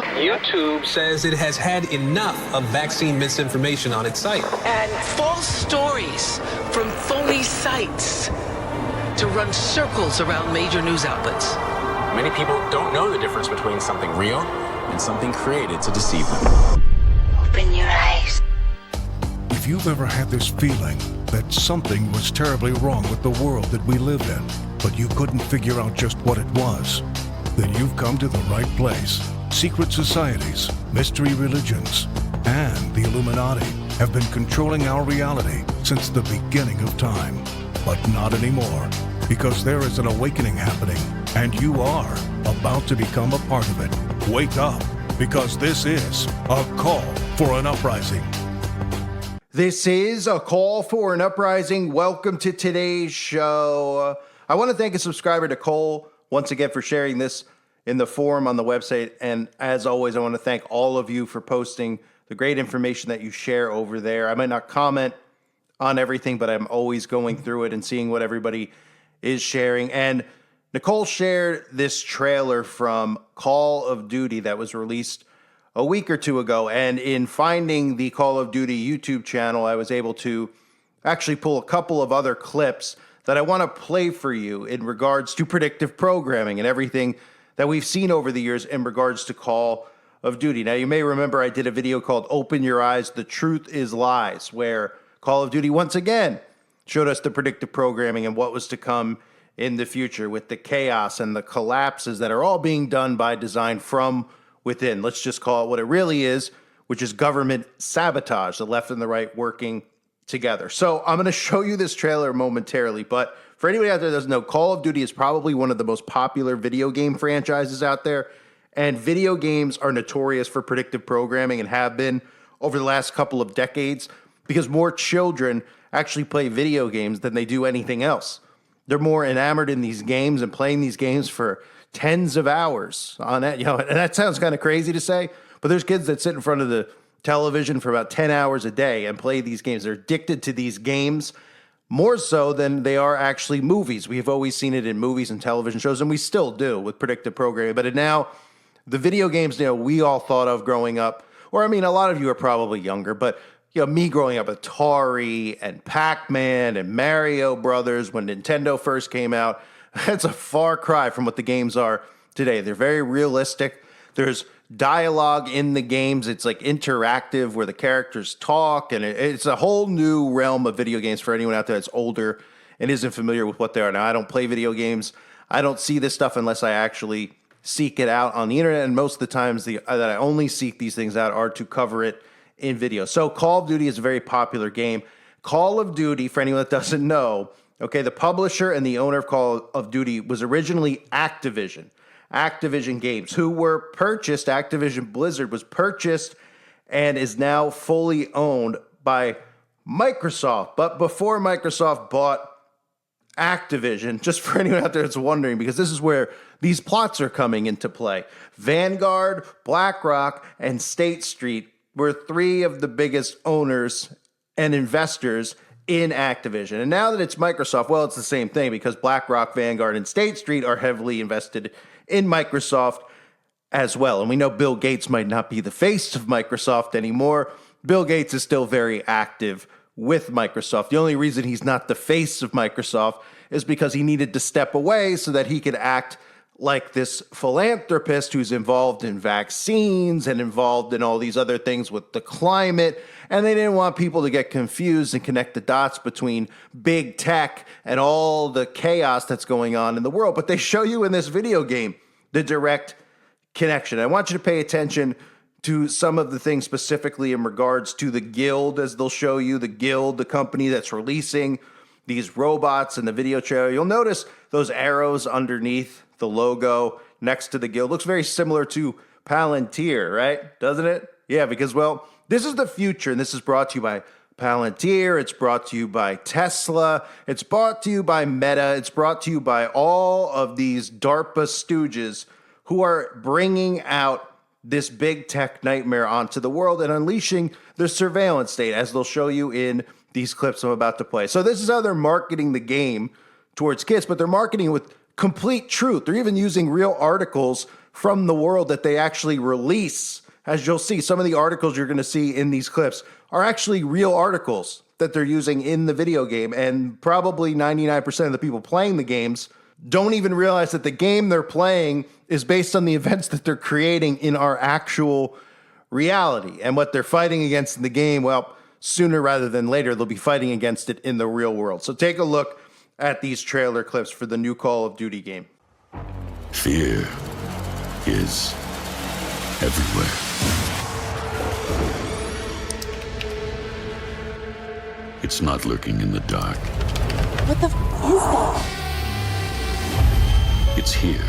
YouTube says it has had enough of vaccine misinformation on its site. And false stories from phony sites to run circles around major news outlets. Many people don't know the difference between something real and something created to deceive them. Open your eyes. If you've ever had this feeling that something was terribly wrong with the world that we live in, but you couldn't figure out just what it was, then you've come to the right place. Secret societies, mystery religions, and the Illuminati have been controlling our reality since the beginning of time. But not anymore, because there is an awakening happening, and you are about to become a part of it. Wake up, because this is a call for an uprising. This is a call for an uprising. Welcome to today's show. I want to thank a subscriber, Nicole, once again for sharing this in the forum on the website. And as always, I want to thank all of you for posting the great information that you share over there. I might not comment on everything, but I'm always going through it and seeing what everybody is sharing. And Nicole shared this trailer from Call of Duty that was released a week or two ago. And in finding the Call of Duty YouTube channel, I was able to actually pull a couple of other clips that I want to play for you in regards to predictive programming and everything that we've seen over the years in regards to Call of Duty. Now, you may remember I did a video called Open Your Eyes, The Truth is Lies, where Call of Duty once again showed us the predictive programming and what was to come in the future with the chaos and the collapses that are all being done by design from within. Let's just call it what it really is, which is government sabotage, the left and the right working together. So I'm going to show you this trailer momentarily, but for anybody out there that doesn't know, Call of Duty is probably one of the most popular video game franchises out there, and video games are notorious for predictive programming and have been over the last couple of decades because more children actually play video games than they do anything else. They're more enamored in these games and playing these games for tens of hours on it. And that sounds kind of crazy to say, but there's kids that sit in front of the television for about 10 hours a day and play these games. They're addicted to these games more so than they are actually movies. We've always seen it in movies and television shows, and we still do with predictive programming. But now the video games, we all thought of growing up, or I mean, a lot of you are probably younger, but me growing up, Atari and Pac-Man and Mario Brothers when Nintendo first came out, that's a far cry from what the games are today. They're very realistic. There's dialogue in the games. It's like interactive where the characters talk, and it's a whole new realm of video games for anyone out there that's older and isn't familiar with what they are. Now, I don't play video games. I don't see this stuff unless I actually seek it out on the internet, and most of the times that I only seek these things out are to cover it in video. So Call of Duty is a very popular game. Call of Duty, for anyone that doesn't know, okay, the publisher and the owner of Call of Duty was originally Activision Games, who were purchased. Activision Blizzard was purchased and is now fully owned by Microsoft. But before Microsoft bought Activision, just for anyone out there that's wondering, because this is where these plots are coming into play, Vanguard, BlackRock, and State Street were three of the biggest owners and investors in Activision. And now that it's Microsoft, well, it's the same thing because BlackRock, Vanguard, and State Street are heavily invested in Microsoft as well. And we know Bill Gates might not be the face of Microsoft anymore. Bill Gates is still very active with Microsoft. The only reason he's not the face of Microsoft is because he needed to step away so that he could act like this philanthropist who's involved in vaccines and involved in all these other things with the climate. And they didn't want people to get confused and connect the dots between big tech and all the chaos that's going on in the world. But they show you in this video game the direct connection. I want you to pay attention to some of the things specifically in regards to the Guild, as they'll show you, the Guild, the company that's releasing these robots in the video trailer. You'll notice those arrows underneath the logo next to the Guild. Looks very similar to Palantir, right? Doesn't it? Yeah, because, well, this is the future, and this is brought to you by Palantir. It's brought to you by Tesla. It's brought to you by Meta. It's brought to you by all of these DARPA stooges who are bringing out this big tech nightmare onto the world and unleashing their surveillance state, as they'll show you in these clips I'm about to play. So this is how they're marketing the game towards kids, but they're marketing with complete truth. They're even using real articles from the world that they actually release. As you'll see, some of the articles you're going to see in these clips are actually real articles that they're using in the video game. And probably 99% of the people playing the games don't even realize that the game they're playing is based on the events that they're creating in our actual reality. And what they're fighting against in the game, well, sooner rather than later, they'll be fighting against it in the real world. So take a look at these trailer clips for the new Call of Duty game. Fear is everywhere. It's not lurking in the dark. What the f is that? It's here,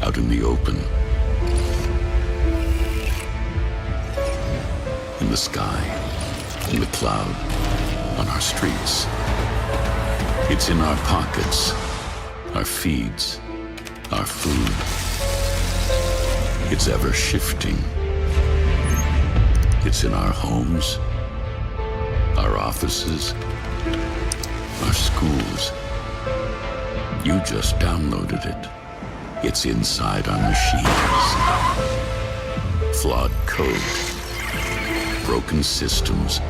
out in the open. In the sky, in the cloud, on our streets. It's in our pockets, our feeds, our food. It's ever shifting. It's in our homes, our offices, our schools. You just downloaded it. It's inside our machines. Flawed code, broken systems,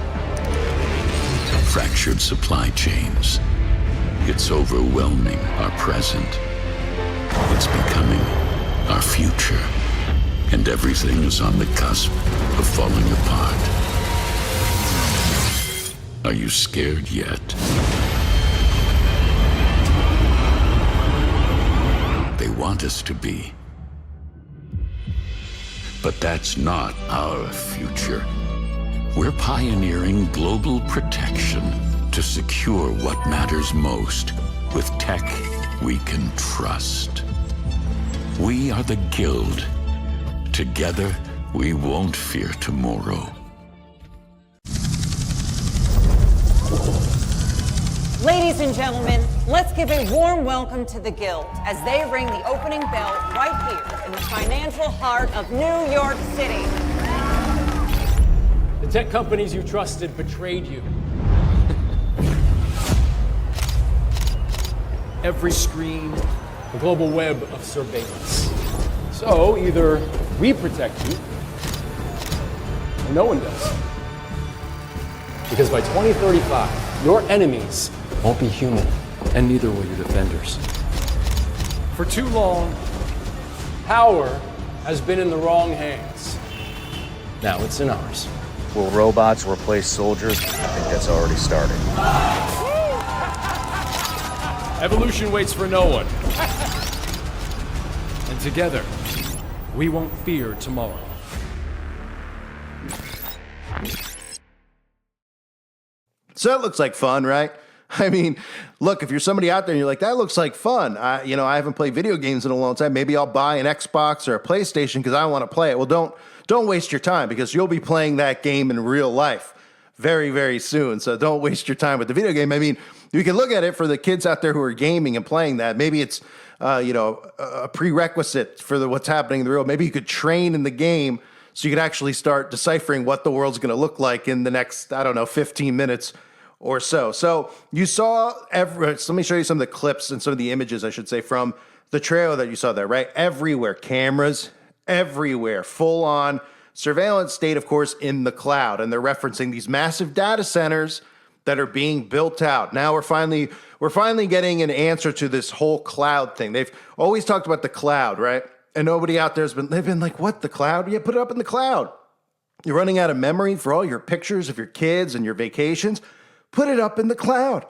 fractured supply chains. It's overwhelming our present. It's becoming our future. And everything is on the cusp of falling apart. Are you scared yet? They want us to be. But that's not our future. We're pioneering global protection to secure what matters most with tech we can trust. We are the Guild. Together, we won't fear tomorrow. Ladies and gentlemen, let's give a warm welcome to the Guild as they ring the opening bell right here in the financial heart of New York City. The tech companies you trusted betrayed you. Every screen, a global web of surveillance. So either we protect you, or no one does. Because by 2035, your enemies won't be human, and neither will your defenders. For too long, power has been in the wrong hands. Now it's in ours. Will robots replace soldiers? I think that's already started. Evolution waits for no one. And together, we won't fear tomorrow. So that looks like fun, right? I mean, look, if you're somebody out there and you're like, that looks like fun. I haven't played video games in a long time. Maybe I'll buy an Xbox or a PlayStation because I want to play it. Well, don't waste your time because you'll be playing that game in real life very, very soon. So don't waste your time with the video game. I mean, you can look at it for the kids out there who are gaming and playing that. Maybe it's, a prerequisite for what's happening in the real. Maybe you could train in the game so you could actually start deciphering what the world's going to look like in the next, 15 minutes or so. So you saw, let me show you some of the clips and some of the images, I should say, from the trailer that you saw there, right? Everywhere, cameras, everywhere, full on surveillance state, of course, in the cloud. And they're referencing these massive data centers that are being built out. Now we're finally getting an answer to this whole cloud thing. They've always talked about the cloud, right? And nobody out there they've been like, what, the cloud? Yeah, put it up in the cloud. You're running out of memory for all your pictures of your kids and your vacations. Put it up in the cloud.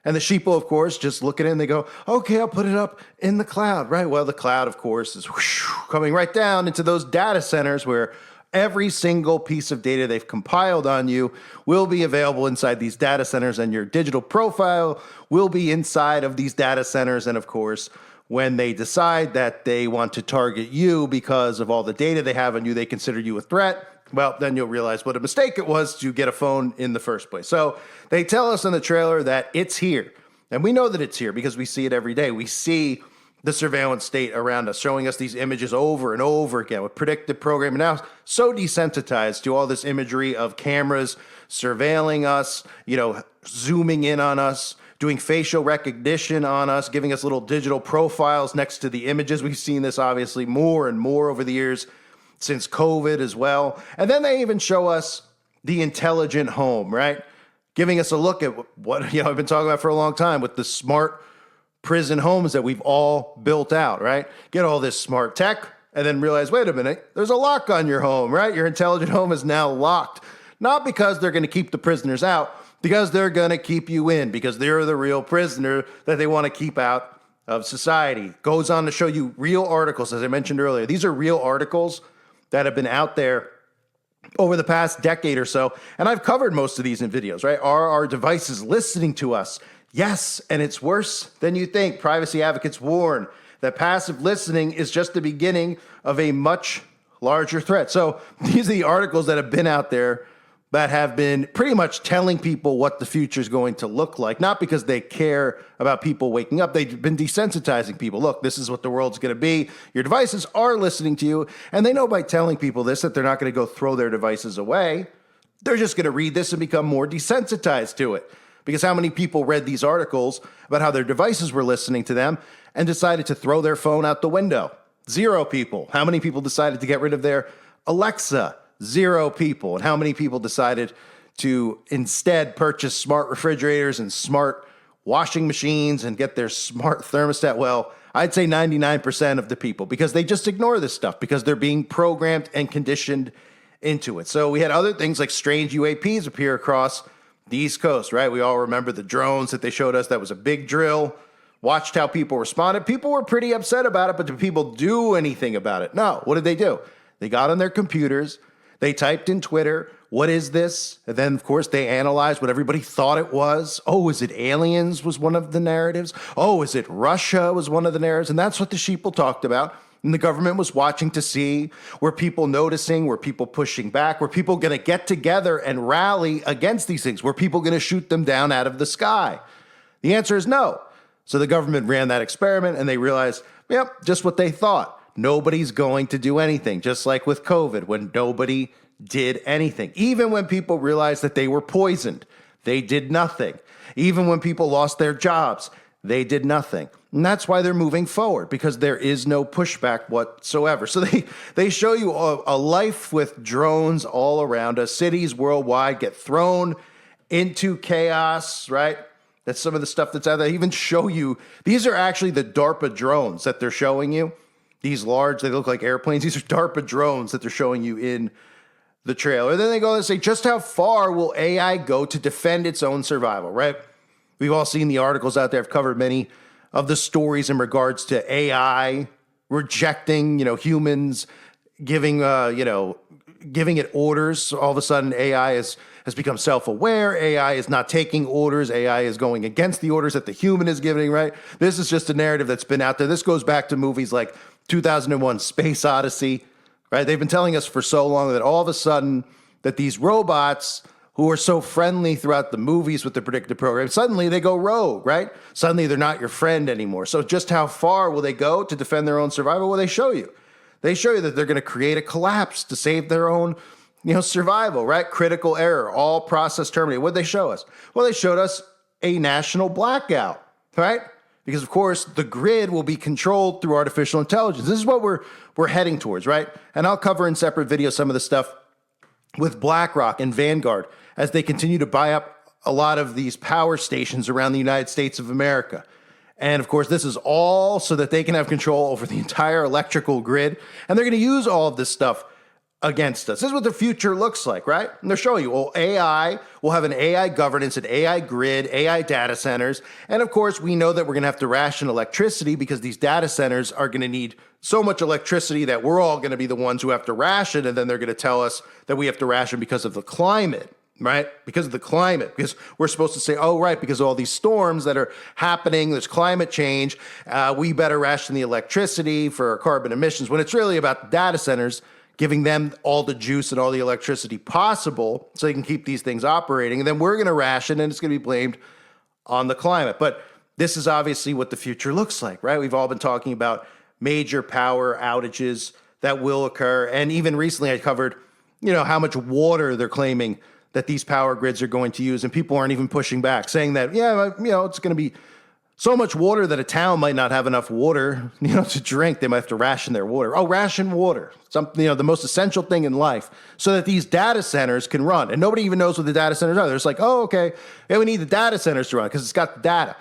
And the sheeple, of course, just look at it and they go, okay, I'll put it up in the cloud, right? Well, the cloud, of course, is coming right down into those data centers where every single piece of data they've compiled on you will be available inside these data centers, and your digital profile will be inside of these data centers. And of course, when they decide that they want to target you because of all the data they have on you, they consider you a threat. Well, then you'll realize what a mistake it was to get a phone in the first place. So they tell us in the trailer that it's here. And we know that it's here because we see it every day. We see the surveillance state around us, showing us these images over and over again with predictive programming. Now, so desensitized to all this imagery of cameras surveilling us, zooming in on us, doing facial recognition on us, giving us little digital profiles next to the images. We've seen this obviously more and more over the years since COVID as well. And then they even show us the intelligent home, right? Giving us a look at what I've been talking about for a long time with the smart prison homes that we've all built out, right? Get all this smart tech and then realize, wait a minute, there's a lock on your home, right? Your intelligent home is now locked. Not because they're going to keep the prisoners out, because they're going to keep you in, because they're the real prisoner that they want to keep out of society. Goes on to show you real articles, as I mentioned earlier. These are real articles that have been out there over the past decade or so, and I've covered most of these in videos, right? Are our devices listening to us? Yes, and it's worse than you think. Privacy advocates warn that passive listening is just the beginning of a much larger threat. So these are the articles that have been out there that have been pretty much telling people what the future is going to look like, not because they care about people waking up. They've been desensitizing people. Look, this is what the world's going to be. Your devices are listening to you, and they know by telling people this that they're not going to go throw their devices away. They're just going to read this and become more desensitized to it. Because how many people read these articles about how their devices were listening to them and decided to throw their phone out the window? 0 people. How many people decided to get rid of their Alexa? 0 people. And how many people decided to instead purchase smart refrigerators and smart washing machines and get their smart thermostat? Well, I'd say 99% of the people, because they just ignore this stuff because they're being programmed and conditioned into it. So we had other things like strange UAPs appear across the East Coast, right? We all remember the drones that they showed us. That was a big drill. Watched how people responded. People were pretty upset about it, but did people do anything about it? No. What did they do? They got on their computers. They typed in Twitter, what is this? And then, of course, they analyzed what everybody thought it was. Oh, is it aliens was one of the narratives. Oh, is it Russia was one of the narratives. And that's what the sheeple talked about. And the government was watching to see, were people noticing, were people pushing back, were people going to get together and rally against these things? Were people going to shoot them down out of the sky? The answer is no. So the government ran that experiment and they realized, yep, just what they thought. Nobody's going to do anything, just like with COVID, when nobody did anything. Even when people realized that they were poisoned, they did nothing. Even when people lost their jobs, they did nothing. And that's why they're moving forward, because there is no pushback whatsoever. So they show you a life with drones all around us. Cities worldwide get thrown into chaos, right? That's some of the stuff that's out there. They even show you, these are actually the DARPA drones that they're showing you. These large, they look like airplanes. These are DARPA drones that they're showing you in the trailer. Then they go and say, just how far will AI go to defend its own survival, right? We've all seen the articles out there. I've covered many of the stories in regards to AI rejecting, humans, giving it orders. So all of a sudden, AI has become self-aware. AI is not taking orders. AI is going against the orders that the human is giving, right? This is just a narrative that's been out there. This goes back to movies like 2001 Space Odyssey, right? They've been telling us for so long that all of a sudden that these robots who are so friendly throughout the movies with the predictive program, suddenly they go rogue, right? Suddenly they're not your friend anymore. So just how far will they go to defend their own survival? Well, they show you. They show you that they're going to create a collapse to save their own, survival, right? Critical error, all process terminated. What did they show us? Well, they showed us a national blackout, right? Because, of course, the grid will be controlled through artificial intelligence. This is what we're heading towards, right? And I'll cover in separate videos some of the stuff with BlackRock and Vanguard as they continue to buy up a lot of these power stations around the United States of America. And, of course, this is all so that they can have control over the entire electrical grid. And they're going to use all of this stuff against us. This is what the future looks like, right? And they're showing you, well, AI will have an AI governance, an AI grid, AI data centers. And of course, we know that we're going to have to ration electricity because these data centers are going to need so much electricity that we're all going to be the ones who have to ration. And then they're going to tell us that we have to ration because of the climate, right? Because of the climate, because we're supposed to say, oh, right, because of all these storms that are happening, there's climate change, we better ration the electricity for carbon emissions, when it's really about data centers giving them all the juice and all the electricity possible so they can keep these things operating. And then we're going to ration, and it's going to be blamed on the climate. But this is obviously what the future looks like, right? We've all been talking about major power outages that will occur. And even recently I covered, how much water they're claiming that these power grids are going to use, and people aren't even pushing back, saying that, yeah, it's going to be so much water that a town might not have enough water, to drink. They might have to ration their water. Oh, ration water, something, the most essential thing in life, so that these data centers can run. And nobody even knows what the data centers are. They're just like, oh, okay, yeah, we need the data centers to run because it's got the data.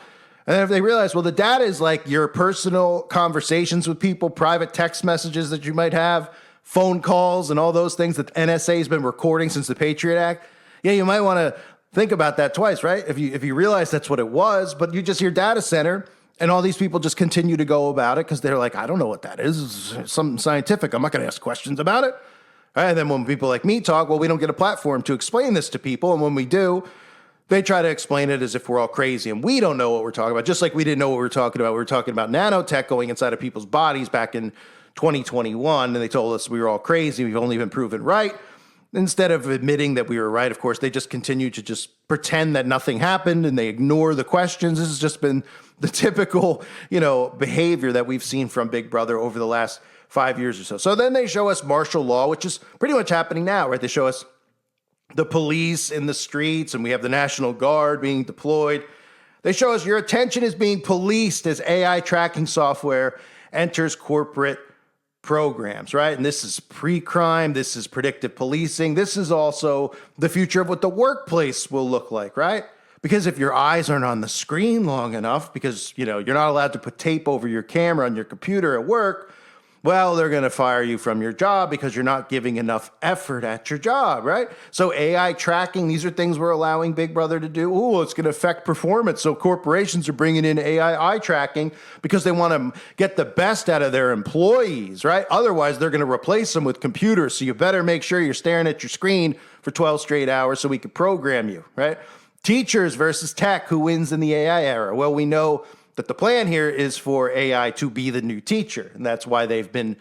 And then if they realize, well, the data is like your personal conversations with people, private text messages that you might have, phone calls, and all those things that the NSA has been recording since the Patriot Act. Yeah, you might want to think about that twice, right? If you realize that's what it was, but you just hear data center, and all these people just continue to go about it because they're like, I don't know what that is. It's something scientific. I'm not going to ask questions about it. Right? And then when people like me talk, well, we don't get a platform to explain this to people. And when we do, they try to explain it as if we're all crazy. And we don't know what we're talking about, just like we didn't know what we were talking about. We were talking about nanotech going inside of people's bodies back in 2021. And they told us we were all crazy. We've only been proven right. Instead of admitting that we were right, of course, they just continue to just pretend that nothing happened and they ignore the questions. This has just been the typical, behavior that we've seen from Big Brother over the last 5 years or so. So then they show us martial law, which is pretty much happening now, right? They show us the police in the streets, and we have the National Guard being deployed. They show us your attention is being policed as AI tracking software enters corporate programs, right? And this is pre-crime. This is predictive policing. This is also the future of what the workplace will look like, right? Because if your eyes aren't on the screen long enough, because, you're not allowed to put tape over your camera on your computer at work, well, they're going to fire you from your job because you're not giving enough effort at your job, right? So AI tracking, these are things we're allowing Big Brother to do. Oh, it's going to affect performance. So corporations are bringing in AI eye tracking because they want to get the best out of their employees, right? Otherwise, they're going to replace them with computers. So you better make sure you're staring at your screen for 12 straight hours so we can program you, right? Teachers versus tech, who wins in the AI era? Well, we know that the plan here is for AI to be the new teacher. And that's why they've been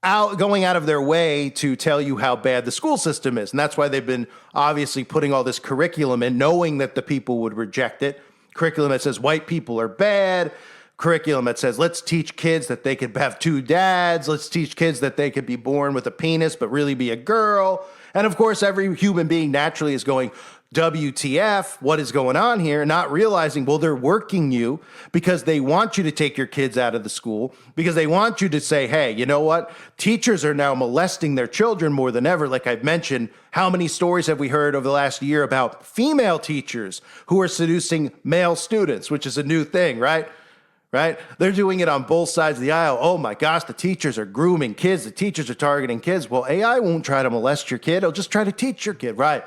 going out of their way to tell you how bad the school system is. And that's why they've been obviously putting all this curriculum in, knowing that the people would reject it. Curriculum that says white people are bad. Curriculum that says, let's teach kids that they could have two dads. Let's teach kids that they could be born with a penis, but really be a girl. And of course, every human being naturally is going, WTF, what is going on here? Not realizing, well, they're working you because they want you to take your kids out of the school, because they want you to say, hey, you know what? Teachers are now molesting their children more than ever. Like I've mentioned, how many stories have we heard over the last year about female teachers who are seducing male students, which is a new thing, right? Right? They're doing it on both sides of the aisle. Oh my gosh, the teachers are grooming kids. The teachers are targeting kids. Well, AI won't try to molest your kid. It'll just try to teach your kid, right?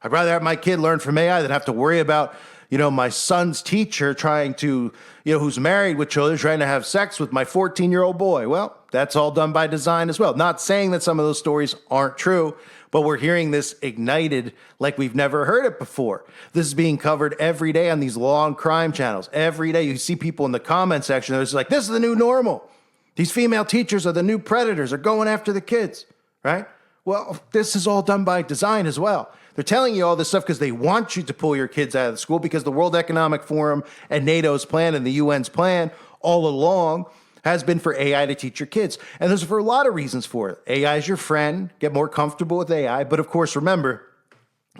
I'd rather have my kid learn from AI than have to worry about, my son's teacher trying to, who's married with children, trying to have sex with my 14-year-old boy. Well, that's all done by design as well. Not saying that some of those stories aren't true, but we're hearing this ignited like we've never heard it before. This is being covered every day on these long crime channels. Every day you see people in the comment section, they're just like, this is the new normal. These female teachers are the new predators, are going after the kids, right? Well, this is all done by design as well. They're telling you all this stuff because they want you to pull your kids out of the school, because the World Economic Forum and NATO's plan and the UN's plan all along has been for AI to teach your kids. And there's for a lot of reasons for it. AI is your friend. Get more comfortable with AI. But of course, remember,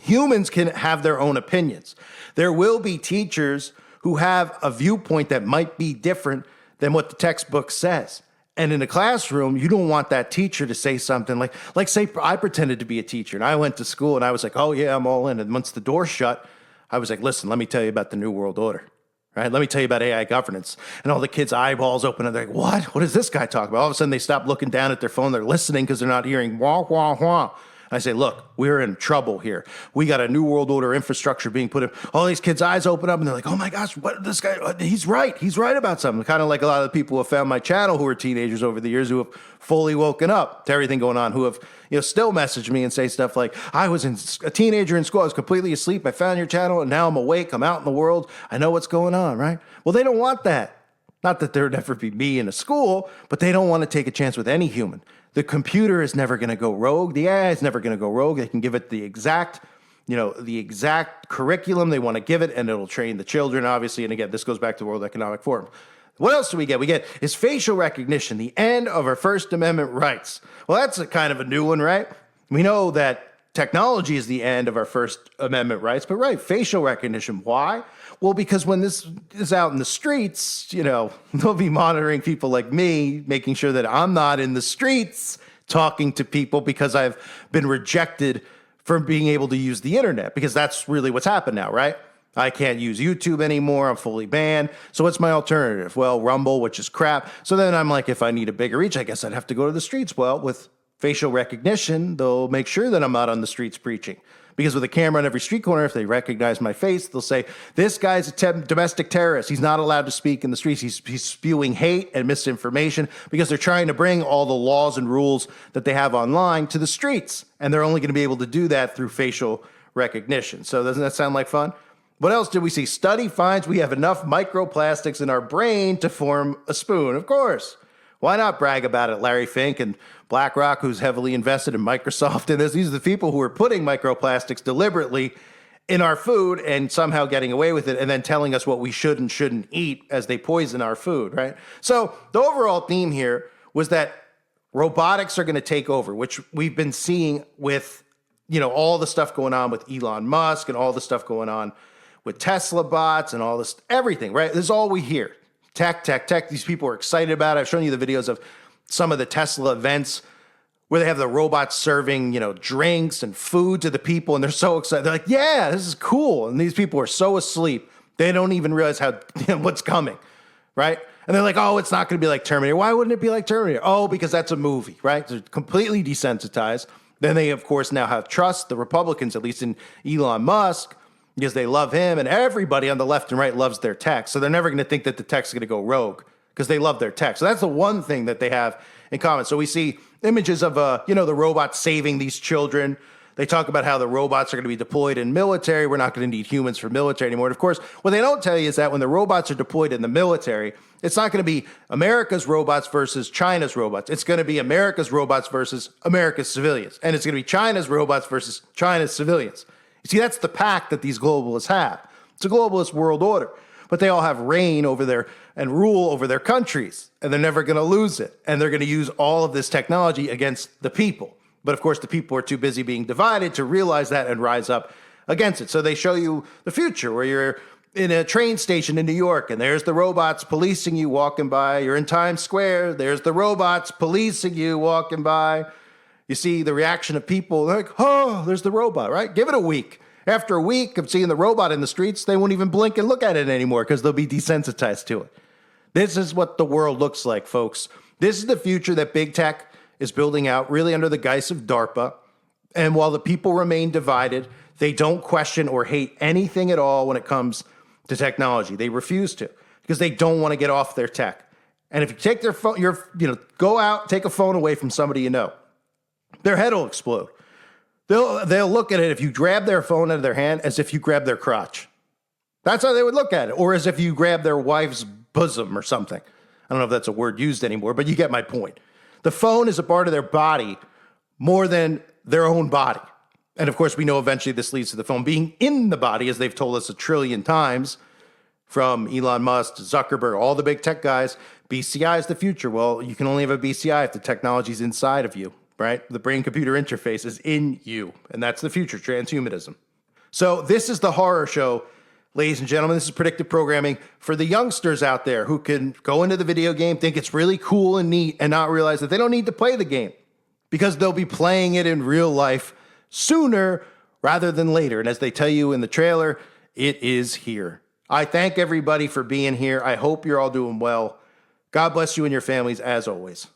humans can have their own opinions. There will be teachers who have a viewpoint that might be different than what the textbook says. And in a classroom, you don't want that teacher to say something like say I pretended to be a teacher and I went to school and I was like, oh yeah, I'm all in. And once the door shut, I was like, listen, let me tell you about the New World Order, right? Let me tell you about AI governance. And all the kids' eyeballs open and they're like, what? What is this guy talking about? All of a sudden they stop looking down at their phone. They're listening because they're not hearing wah, wah, wah. I say, look, we're in trouble here. We got a New World Order infrastructure being put in. All these kids' eyes open up and they're like, oh my gosh, what this guy, he's right. He's right about something. Kind of like a lot of the people who have found my channel who are teenagers over the years who have fully woken up to everything going on, who have still messaged me and say stuff like, I was a teenager in school. I was completely asleep. I found your channel and now I'm awake. I'm out in the world. I know what's going on, right? Well, they don't want that. Not that there would never be me in a school, but they don't want to take a chance with any human. The computer is never going to go rogue. The AI is never going to go rogue. They can give it the exact curriculum they want to give it, and it'll train the children, obviously. And again, this goes back to the World Economic Forum. What else do we get? We get is facial recognition, the end of our First Amendment rights. Well, that's a kind of a new one, right? We know that technology is the end of our First Amendment rights. But right, facial recognition. Why? Well, because when this is out in the streets, they'll be monitoring people like me, making sure that I'm not in the streets talking to people because I've been rejected from being able to use the internet, because that's really what's happened now, right? I can't use YouTube anymore. I'm fully banned. So what's my alternative? Well, Rumble, which is crap. So then I'm like, if I need a bigger reach, I guess I'd have to go to the streets. Well, with facial recognition, they'll make sure that I'm not on the streets preaching. Because with a camera on every street corner, if they recognize my face, they'll say, this guy's a domestic terrorist. He's not allowed to speak in the streets. He's spewing hate and misinformation, because they're trying to bring all the laws and rules that they have online to the streets. And they're only going to be able to do that through facial recognition. So doesn't that sound like fun? What else did we see? Study finds we have enough microplastics in our brain to form a spoon. Of course. Why not brag about it? Larry Fink and BlackRock, who's heavily invested in Microsoft in this. These are the people who are putting microplastics deliberately in our food and somehow getting away with it, and then telling us what we should and shouldn't eat as they poison our food, right? So the overall theme here was that robotics are going to take over, which we've been seeing with, all the stuff going on with Elon Musk and all the stuff going on with Tesla bots and all this, everything, right? This is all we hear. Tech. These people are excited about it. I've shown you the videos of some of the Tesla events where they have the robots serving, drinks and food to the people, and they're so excited. They're like, yeah, this is cool. And these people are so asleep, they don't even realize what's coming, right? And they're like, oh, it's not going to be like Terminator. Why wouldn't it be like Terminator? Oh, because that's a movie, right? They're completely desensitized. Then they, of course, now have trust, the Republicans, at least in Elon Musk, because they love him, and everybody on the left and right loves their tech. So they're never going to think that the tech's going to go rogue, because they love their tech. So that's the one thing that they have in common. So we see images of, the robots saving these children. They talk about how the robots are going to be deployed in military. We're not going to need humans for military anymore. And of course, what they don't tell you is that when the robots are deployed in the military, it's not going to be America's robots versus China's robots. It's going to be America's robots versus America's civilians. And it's going to be China's robots versus China's civilians. You see, that's the pact that these globalists have. It's a globalist world order. But they all have reign over and rule over their countries, and they're never going to lose it. And they're going to use all of this technology against the people. But of course, the people are too busy being divided to realize that and rise up against it. So they show you the future where you're in a train station in New York, and there's the robots policing you walking by. You're in Times Square. There's the robots policing you walking by. You see the reaction of people. They're like, oh, there's the robot, right? Give it a week. After a week of seeing the robot in the streets, they won't even blink and look at it anymore, because they'll be desensitized to it. This is what the world looks like, folks. This is the future that big tech is building out, really under the guise of DARPA. And while the people remain divided, they don't question or hate anything at all when it comes to technology. They refuse to, because they don't want to get off their tech. And if you take their phone, go out, take a phone away from somebody their head will explode. They'll look at it, if you grab their phone out of their hand, as if you grab their crotch. That's how they would look at it. Or as if you grab their wife's bosom or something. I don't know if that's a word used anymore, but you get my point. The phone is a part of their body more than their own body. And of course, we know eventually this leads to the phone being in the body, as they've told us 1 trillion times, from Elon Musk to Zuckerberg, all the big tech guys. BCI is the future. Well, you can only have a BCI if the technology's inside of you. Right? The brain-computer interface is in you, and that's the future, transhumanism. So this is the horror show, ladies and gentlemen. This is predictive programming for the youngsters out there who can go into the video game, think it's really cool and neat, and not realize that they don't need to play the game, because they'll be playing it in real life sooner rather than later. And as they tell you in the trailer, it is here. I thank everybody for being here. I hope you're all doing well. God bless you and your families, as always.